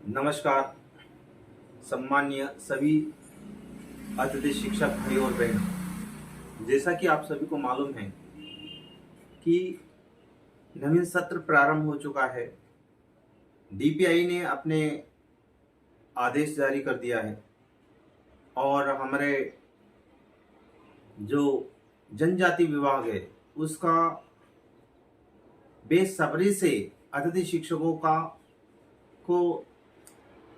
नमस्कार। सम्मान्य सभी अतिथि शिक्षक भाई और बहनों, जैसा कि आप सभी को मालूम है कि नवीन सत्र प्रारंभ हो चुका है। डीपीआई ने अपने आदेश जारी कर दिया है और हमारे जो जनजाति विभाग है उसका बेसब्री से अतिथि शिक्षकों का को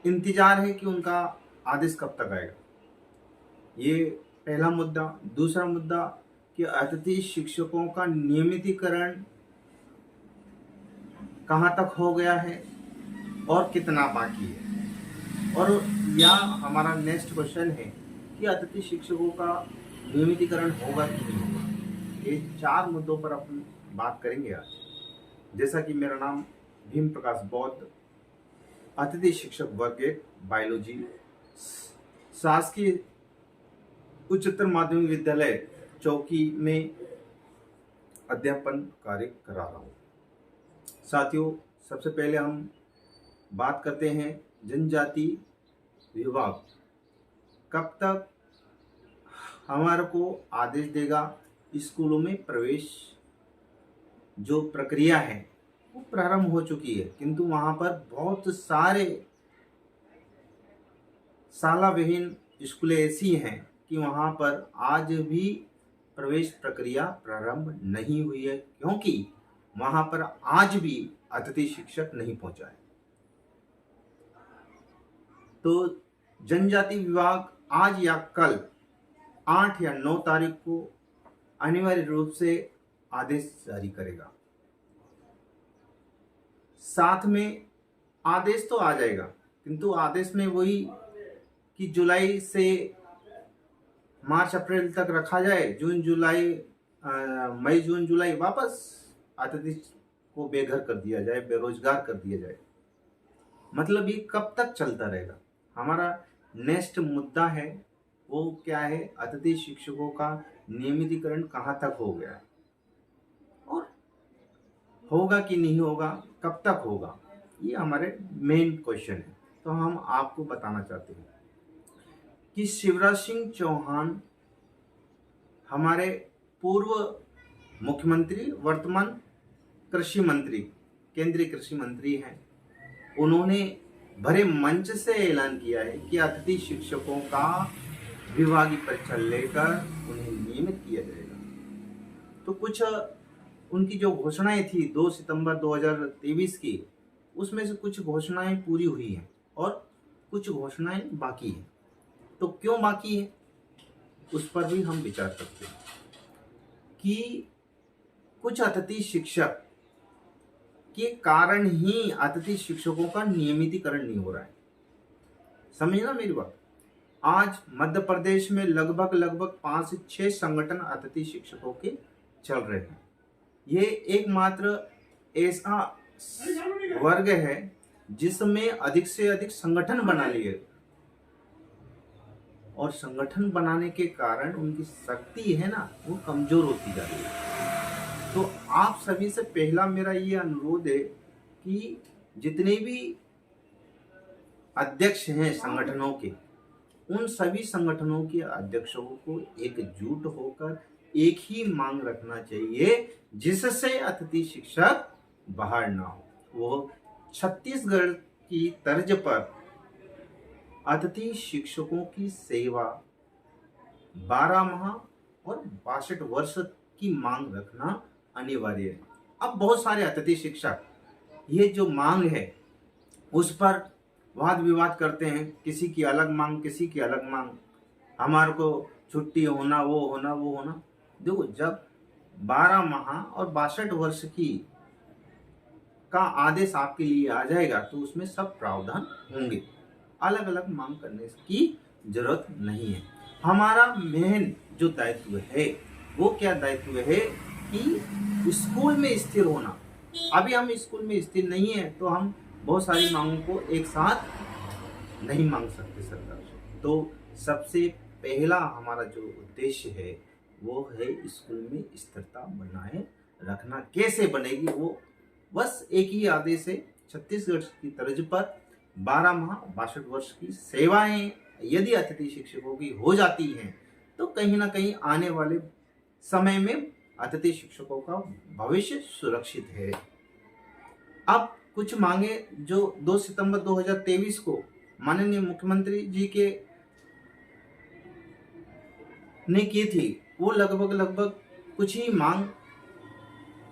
इंतजार है कि उनका आदेश कब तक आएगा। ये पहला मुद्दा। दूसरा मुद्दा कि अतिथि शिक्षकों का नियमितीकरण कहाँ तक हो गया है और कितना बाकी है। और या हमारा नेक्स्ट क्वेश्चन है कि अतिथि शिक्षकों का नियमितीकरण होगा कि नहीं होगा। ये चार मुद्दों पर अपन बात करेंगे आज। जैसा कि मेरा नाम भीम प्रकाश बौद्ध, अतिथि शिक्षक वर्ग 1 बायोलॉजी, शासकीय उच्चतर माध्यमिक विद्यालय चौकी में अध्यापन कार्य करा रहा हूँ। साथियों, सबसे पहले हम बात करते हैं जनजाति विभाग कब तक हमारे को आदेश देगा। स्कूलों में प्रवेश जो प्रक्रिया है वो प्रारंभ हो चुकी है, किंतु वहाँ पर बहुत सारे शालाविहीन स्कूलें ऐसी हैं कि वहाँ पर आज भी प्रवेश प्रक्रिया प्रारंभ नहीं हुई है, क्योंकि वहाँ पर आज भी अतिथि शिक्षक नहीं पहुँचा है। तो जनजाति विभाग आज या कल 8 या 9 तारीख को अनिवार्य रूप से आदेश जारी करेगा। साथ में आदेश तो आ जाएगा, किंतु आदेश में वही कि जुलाई से मार्च अप्रैल तक रखा जाए, जून जुलाई मई जून जुलाई वापस अतिथि को बेघर कर दिया जाए, बेरोजगार कर दिया जाए। मतलब ये कब तक चलता रहेगा। हमारा नेक्स्ट मुद्दा है वो क्या है, अतिथि शिक्षकों का नियमितीकरण कहाँ तक हो गया है और होगा कि नहीं होगा, कब तक होगा। ये हमारे मेन क्वेश्चन है। तो हम आपको बताना चाहते हैं कि शिवराज सिंह चौहान हमारे पूर्व मुख्यमंत्री, वर्तमान कृषि मंत्री, केंद्रीय कृषि मंत्री हैं। उन्होंने भरे मंच से ऐलान किया है कि अतिथि शिक्षकों का विभागीय परीक्षा लेकर उन्हें नियमित किया जाएगा। तो कुछ उनकी जो घोषणाएं थी 2 सितंबर 2023 की, उसमें से कुछ घोषणाएं पूरी हुई हैं और कुछ घोषणाएं बाकी हैं। तो क्यों बाकी है उस पर भी हम विचार करते हैं कि कुछ अतिथि शिक्षक के कारण ही अतिथि शिक्षकों का नियमितीकरण नहीं हो रहा है। समझना मेरी बात। आज मध्य प्रदेश में लगभग 5 से 6 संगठन अतिथि शिक्षकों के चल रहे हैं। ये एकमात्र ऐसा वर्ग है जिसमें अधिक से अधिक संगठन बना लिए, और संगठन बनाने के कारण उनकी शक्ति है ना, वो कमजोर होती जा रही है। तो आप सभी से पहला मेरा ये अनुरोध है कि जितने भी अध्यक्ष हैं संगठनों के, उन सभी संगठनों के अध्यक्षों को एकजुट होकर एक ही मांग रखना चाहिए जिससे अतिथि शिक्षक बाहर ना हो। वो छत्तीसगढ़ की तर्ज पर अतिथि शिक्षकों की सेवा 12 माह और 62 वर्ष की मांग रखना अनिवार्य है। अब बहुत सारे अतिथि शिक्षक ये जो मांग है उस पर वाद विवाद करते हैं, किसी की अलग मांग, किसी की अलग मांग। हमारे को छुट्टी होना, वो होना, वो होना। देखो, जब 12 माह और 62 वर्ष की का आदेश आपके लिए आ जाएगा तो उसमें सब प्रावधान होंगे। अलग अलग मांग करने की जरूरत नहीं है। हमारा मेन जो दायित्व है वो क्या दायित्व है कि स्कूल में स्थिर होना। अभी हम स्कूल में स्थिर नहीं है तो हम बहुत सारी मांगों को एक साथ नहीं मांग सकते सरकार से। तो सबसे पहला हमारा जो उद्देश्य है वो है स्कूल में स्थिरता बनाए रखना। कैसे बनेगी वो बस एक ही आदेश है, छत्तीसगढ़ की तर्ज पर 12 माह 62 वर्ष की सेवाएं यदि अतिथि शिक्षकों की हो जाती हैं तो कहीं ना कहीं आने वाले समय में अतिथि शिक्षकों का भविष्य सुरक्षित है। अब कुछ मांगे जो 2 सितंबर 2023 को माननीय मुख्यमंत्री जी के ने की थी, वो लगभग कुछ ही मांग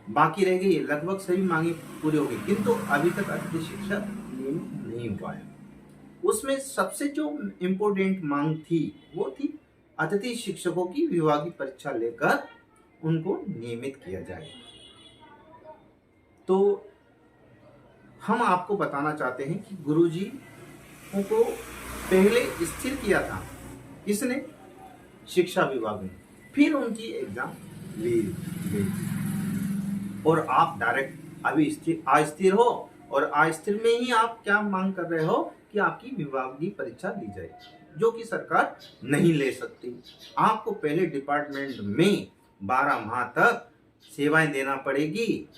बाकी रह गई है, लगभग सभी मांगे पूरी हो गई, किंतु अभी तक अतिथि शिक्षक नियमित नहीं हुआ है। उसमें सबसे जो इम्पोर्टेंट मांग थी वो थी अतिथि शिक्षकों की विभागीय परीक्षा लेकर उनको नियमित किया जाए। तो हम आपको बताना चाहते हैं कि गुरुजी को पहले स्थिर किया था किसने? शिक्षा विभाग ने, फिर उनकी एग्जाम ली गई और आप डायरेक्ट अभी अस्थिर हो और अस्थिर में ही आप क्या मांग कर रहे हो कि आपकी विभागीय परीक्षा ली जाए, जो कि सरकार नहीं ले सकती। आपको पहले डिपार्टमेंट में 12 माह तक सेवाएं देना पड़ेगी,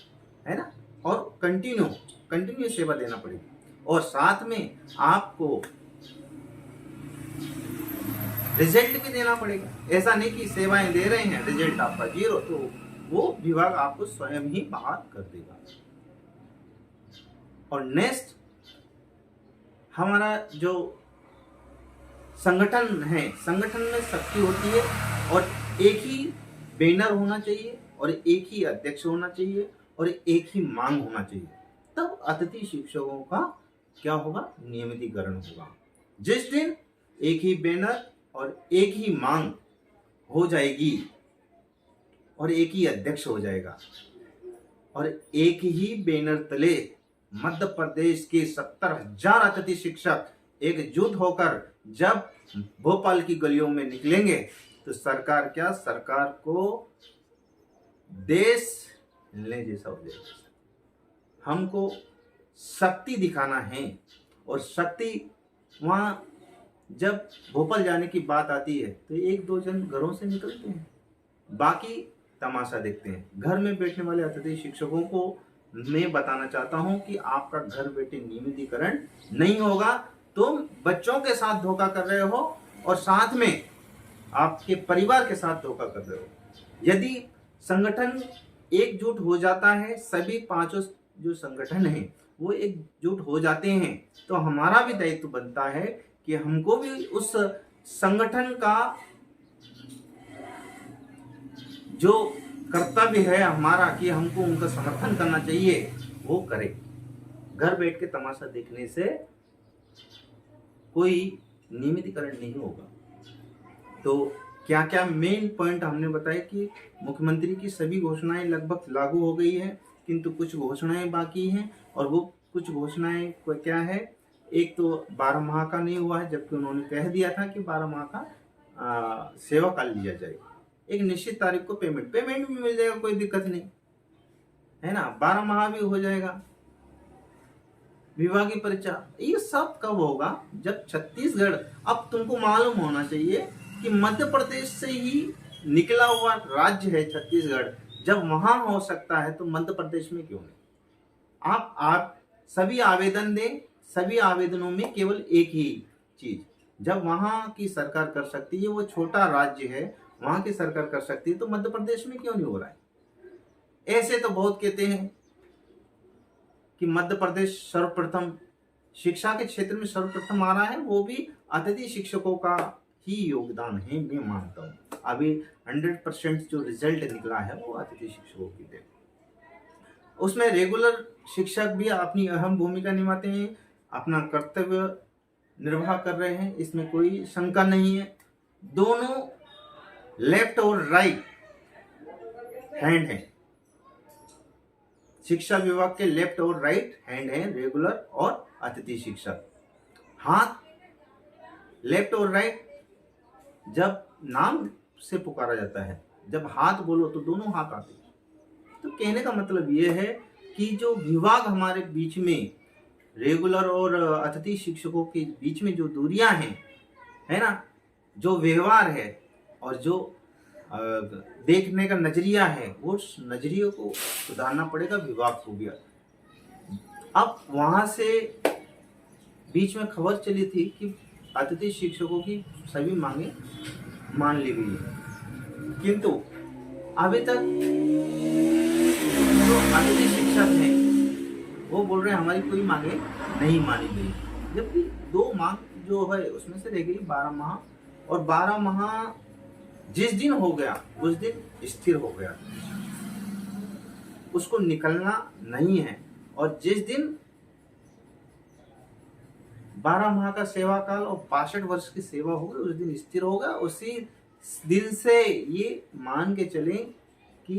है ना, और कंटिन्यू सेवा देना पड़ेगी और साथ में आपको रिजल्ट भी देना पड़ेगा। ऐसा नहीं कि सेवाएं दे रहे हैं रिजल्ट आपका 0, तो वो विभाग आपको स्वयं ही बाहर कर देगा। और नेक्स्ट हमारा जो संगठन है, संगठन में शक्ति होती है और एक ही बैनर होना चाहिए और एक ही अध्यक्ष होना चाहिए और एक ही मांग होना चाहिए, तब अतिथि शिक्षकों का क्या होगा? नियमितीकरण होगा। जिस दिन एक ही बैनर और एक ही मांग हो जाएगी और एक ही अध्यक्ष हो जाएगा और एक ही बैनर तले मध्य प्रदेश के 70,000 अतिथि शिक्षक एकजुट होकर जब भोपाल की गलियों में निकलेंगे तो सरकार को देश हिलने जैसा हो जाएगा। हमको शक्ति दिखाना है और शक्ति वहां जब भोपाल जाने की बात आती है तो 1-2 जन घरों से निकलते हैं, बाकी तमाशा देखते हैं। घर में बैठने वाले अतिथि शिक्षकों को मैं बताना चाहता हूं कि आपका घर बैठे नियमितीकरण नहीं होगा, तुम बच्चों के साथ धोखा कर रहे हो और साथ में आपके परिवार के साथ धोखा कर रहे हो। यदि संगठन एकजुट हो जाता है, सभी 5 जो संगठन हैं वो एकजुट हो जाते हैं, तो हमारा भी दायित्व बनता है कि हमको भी उस संगठन का जो कर्तव्य है हमारा कि हमको उनका समर्थन करना चाहिए, वो करें। घर बैठ के तमाशा देखने से कोई नियमितीकरण नहीं होगा। तो क्या क्या मेन पॉइंट हमने बताया कि मुख्यमंत्री की सभी घोषणाएं लगभग लागू हो गई है, किंतु कुछ घोषणाएं बाकी हैं और वो कुछ घोषणाएं क्या है? एक तो 12 माह का नहीं हुआ है, जबकि उन्होंने कह दिया था कि 12 माह का सेवा काल लिया जाए। एक निश्चित तारीख को पेमेंट भी मिल जाएगा, कोई दिक्कत नहीं है ना, 12 माह भी हो जाएगा। विभागीय परीक्षा ये सब कब होगा? जब छत्तीसगढ़, अब तुमको मालूम होना चाहिए कि मध्य प्रदेश से ही निकला हुआ राज्य है छत्तीसगढ़, जब वहां हो सकता है तो मध्य प्रदेश में क्यों नहीं? आप सभी आवेदन दें, सभी आवेदनों में केवल एक ही चीज, जब वहां की सरकार कर सकती है, वो छोटा राज्य है, वहां की सरकार कर सकती है, तो मध्य प्रदेश में क्यों नहीं हो रहा है? ऐसे तो बहुत कहते हैं कि मध्य प्रदेश सर्वप्रथम शिक्षा के क्षेत्र में सर्वप्रथम आ रहा है, वो भी अतिथि शिक्षकों का ही योगदान है, मैं मानता हूँ। अभी 100% जो रिजल्ट निकला है वो अतिथि शिक्षकों की देन। उसमें रेगुलर शिक्षक भी अपनी अहम भूमिका निभाते हैं, अपना कर्तव्य निर्वाह कर रहे हैं, इसमें कोई शंका नहीं है। दोनों लेफ्ट और राइट हैंड है, शिक्षा विभाग के लेफ्ट और राइट हैंड है रेगुलर और अतिथि शिक्षक। हाथ लेफ्ट और राइट जब नाम से पुकारा जाता है, जब हाथ बोलो तो दोनों हाथ आते हैं। तो कहने का मतलब ये है कि जो विभाग हमारे बीच में रेगुलर और अतिथि शिक्षकों के बीच में जो दूरियां हैं, है ना, जो व्यवहार है और जो देखने का नजरिया है, वो नजरिए को सुधारना पड़ेगा विभाग को भी। अब वहां से बीच में खबर चली थी कि अतिथि शिक्षकों की सभी मांगे मान ली गई है, किंतु अभी तक जो अतिथि शिक्षक हैं वो बोल रहे हैं हमारी कोई मांगे नहीं मानी गई, जबकि 2 मांग जो है उसमें से रह गई 12 माह, और 12 माह जिस दिन हो गया उस दिन स्थिर हो गया, उसको निकलना नहीं है। और जिस दिन 12 माह का सेवा काल और 62 वर्ष की सेवा होगी उस दिन स्थिर होगा। उसी दिन से ये मान के चलें कि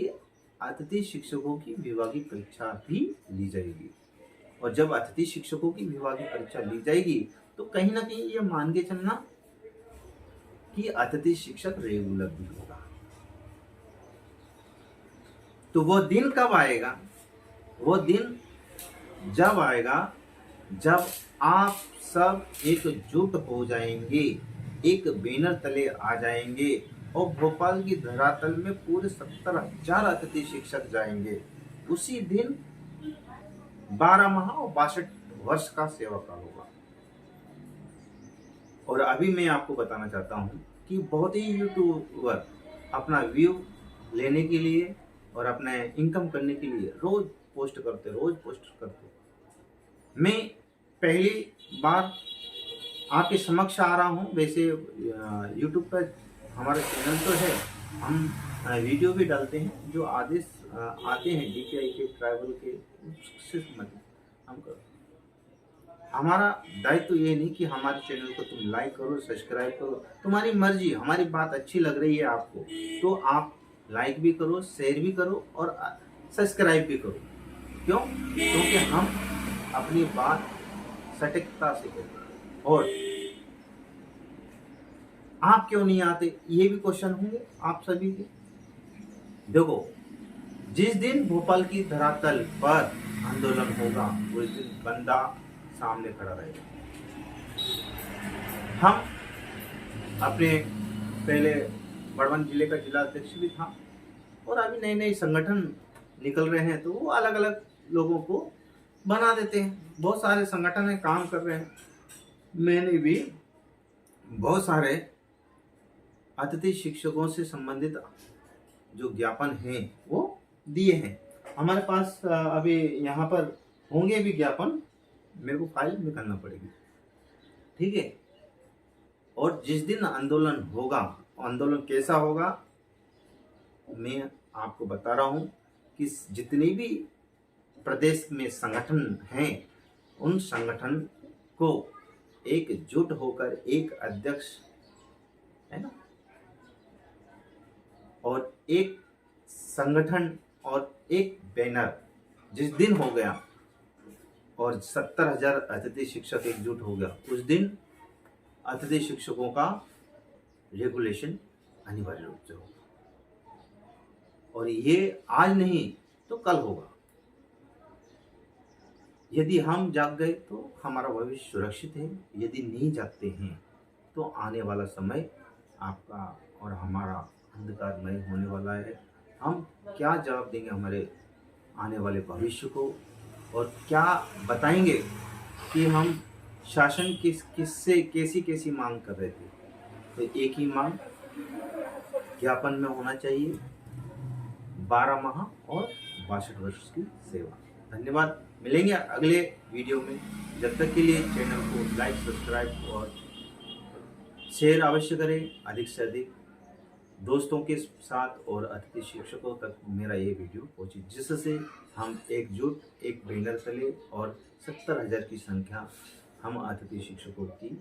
अतिथि शिक्षकों की विभागीय परीक्षा भी ली जाएगी, और जब अतिथि शिक्षकों की विभागीय परीक्षा ली जाएगी तो कहीं ना कहीं ये मान के चलना कि अतिथि शिक्षक रेगुलर भी होगा। तो वो दिन कब आएगा? वो दिन जब आएगा जब आप सब एकजुट हो जाएंगे, एक बैनर तले आ जाएंगे और भोपाल की धरातल में पूरे 70,000 अतिथि शिक्षक जाएंगे। उसी दिन 12 माह और 62 वर्ष का सेवा काल होगा। और अभी मैं आपको बताना चाहता हूँ कि बहुत ही यूट्यूबर अपना व्यू लेने के लिए और अपने इनकम करने के लिए रोज पोस्ट करते। मैं पहली बार आपके समक्ष आ रहा हूँ। वैसे यूट्यूब पर हमारा चैनल तो है, हम वीडियो भी डालते हैं, जो आदेश आते हैं DPI के ट्राइबल के उससे संबंधित हम करो। हमारा दायित्व तो ये नहीं कि हमारे चैनल को तुम लाइक करो, सब्सक्राइब करो, तुम्हारी मर्जी। हमारी बात अच्छी लग रही है आपको तो आप लाइक भी करो, शेयर भी करो और सब्सक्राइब भी करो। क्यों? क्योंकि हम अपनी बात सटीकता से कहते हैं। और आप क्यों नहीं आते, ये भी क्वेश्चन होंगे आप सभी के। देखो, जिस दिन भोपाल की धरातल पर आंदोलन होगा उस दिन बंदा सामने खड़ा रहेगा। हम अपने पहले बड़वन जिले का जिला अध्यक्ष भी था, और अभी नए नए संगठन निकल रहे हैं तो वो अलग अलग लोगों को बना देते हैं। बहुत सारे संगठन है, काम कर रहे हैं। मैंने भी बहुत सारे अतिथि शिक्षकों से संबंधित जो ज्ञापन हैं वो दिए हैं। हमारे पास अभी यहाँ पर होंगे भी ज्ञापन, मेरे को फाइल निकालना पड़ेगी, ठीक है। और जिस दिन आंदोलन होगा, आंदोलन कैसा होगा मैं आपको बता रहा हूँ कि जितने भी प्रदेश में संगठन हैं उन संगठन को एकजुट होकर एक अध्यक्ष है ना, और एक संगठन और एक बैनर जिस दिन हो गया और 70,000 अतिथि शिक्षक एकजुट हो गया, उस दिन अतिथि शिक्षकों का रेगुलेशन अनिवार्य रूप से होगा। और ये आज नहीं तो कल होगा। यदि हम जाग गए तो हमारा भविष्य सुरक्षित है, यदि नहीं जागते हैं तो आने वाला समय आपका और हमारा अंधकारमय होने वाला है। हम क्या जवाब देंगे हमारे आने वाले भविष्य को, और क्या बताएंगे कि हम शासन किससे कैसी मांग कर रहे थे। तो एक ही मांग ज्ञापन में होना चाहिए, 12 माह और 62 वर्ष की सेवा। धन्यवाद। मिलेंगे अगले वीडियो में। जब तक के लिए चैनल को लाइक, सब्सक्राइब और शेयर अवश्य करें, अधिक से अधिक दोस्तों के साथ और अतिथि शिक्षकों तक मेरा ये वीडियो पहुंचे, जिससे हम एकजुट एक बैनर तले और 70,000 की संख्या हम अतिथि शिक्षकों की